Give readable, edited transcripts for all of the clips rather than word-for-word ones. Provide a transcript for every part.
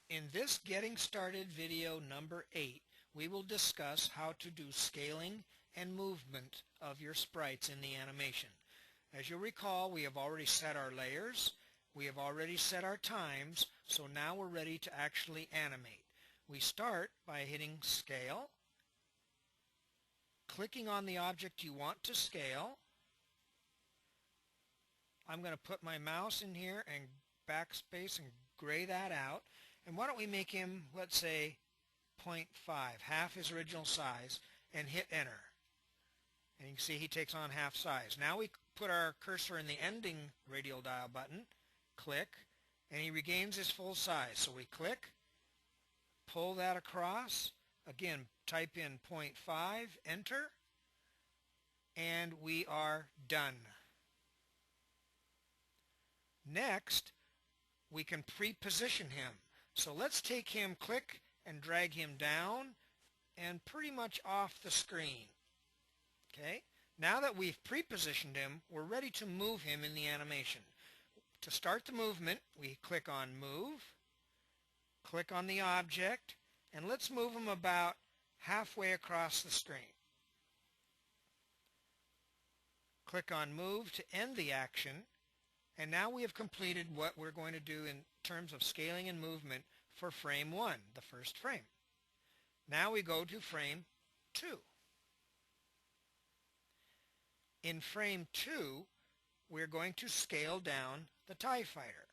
In this Getting Started video number 8, we will discuss how to do scaling and movement of your sprites in the animation. As you'll recall, we have already set our layers, we have already set our times, so now we're ready to actually animate. We start by hitting Scale, clicking on the object you want to scale. I'm going to put my mouse in here and backspace and gray that out. And why don't we make him, let's say, 0.5, half his original size, and hit enter. And you can see he takes on half size. Now we put our cursor in the ending radial dial button, click, and he regains his full size. So we click, pull that across, again type in 0.5, enter, and we are done. Next, we can pre-position him. So let's take him, click, and drag him down and pretty much off the screen. Okay? Now that we've pre-positioned him, we're ready to move him in the animation. To start the movement, we click on Move, click on the object, and let's move him about halfway across the screen. Click on Move to end the action, and now we have completed what we're going to do in terms of scaling and movement for frame 1, the first frame. Now we go to frame 2. In frame 2, we're going to scale down the TIE fighter.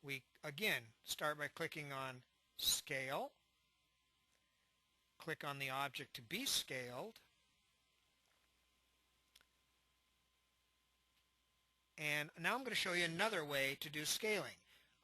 We again start by clicking on Scale, click on the object to be scaled, and now I'm going to show you another way to do scaling.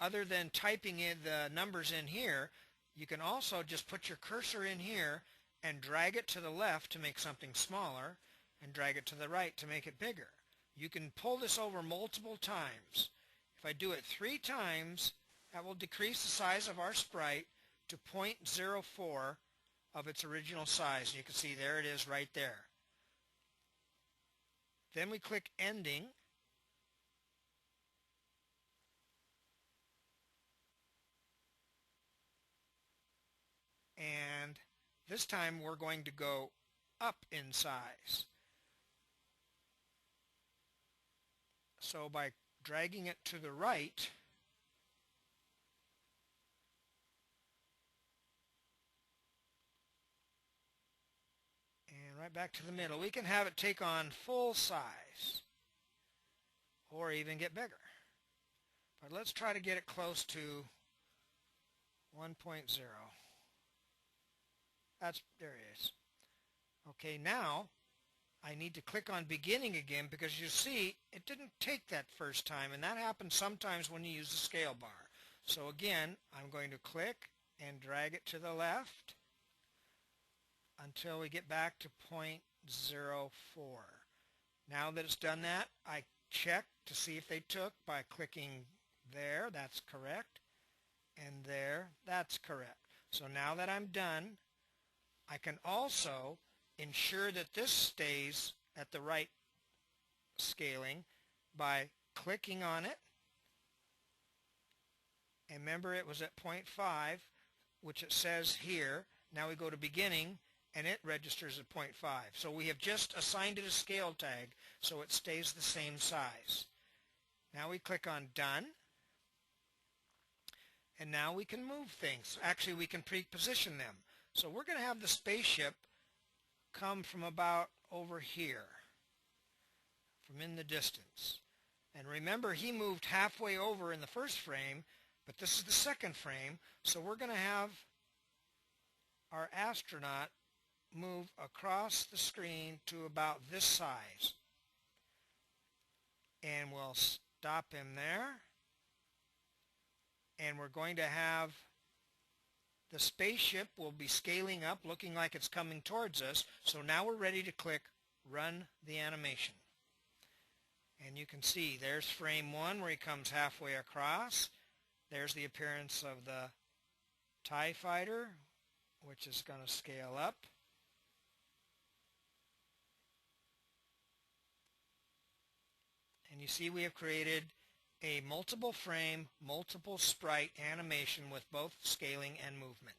Other than typing in the numbers in here, you can also just put your cursor in here and drag it to the left to make something smaller and drag it to the right to make it bigger. You can pull this over multiple times. If I do it 3 times, that will decrease the size of our sprite to 0.04 of its original size. And you can see there it is right there. Then we click Ending. And this time we're going to go up in size. So by dragging it to the right, and right back to the middle, we can have it take on full size or even get bigger. But let's try to get it close to 1.0. There it is. Okay, now I need to click on beginning again because you see it didn't take that first time, and that happens sometimes when you use the scale bar. So again, I'm going to click and drag it to the left until we get back to 0.04. Now that it's done that, I check to see if they took by clicking there, that's correct, and there, that's correct. So now that I'm done, I can also ensure that this stays at the right scaling by clicking on it. And remember, it was at 0.5, which it says here. Now we go to beginning, and it registers at 0.5. So we have just assigned it a scale tag, so it stays the same size. Now we click on Done. And now we can move things. Actually, we can pre-position them. So we're going to have the spaceship come from about over here, from in the distance. And remember, he moved halfway over in the first frame, but this is the second frame, so we're going to have our astronaut move across the screen to about this size. And we'll stop him there. And we're going to have the spaceship will be scaling up, looking like it's coming towards us. So now we're ready to click Run the Animation. And you can see there's frame 1 where he comes halfway across. There's the appearance of the TIE fighter, which is going to scale up. And you see we have created a multiple frame, multiple sprite animation with both scaling and movement.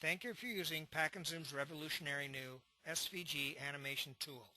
Thank you for using PnZ's revolutionary new SVG animation tool.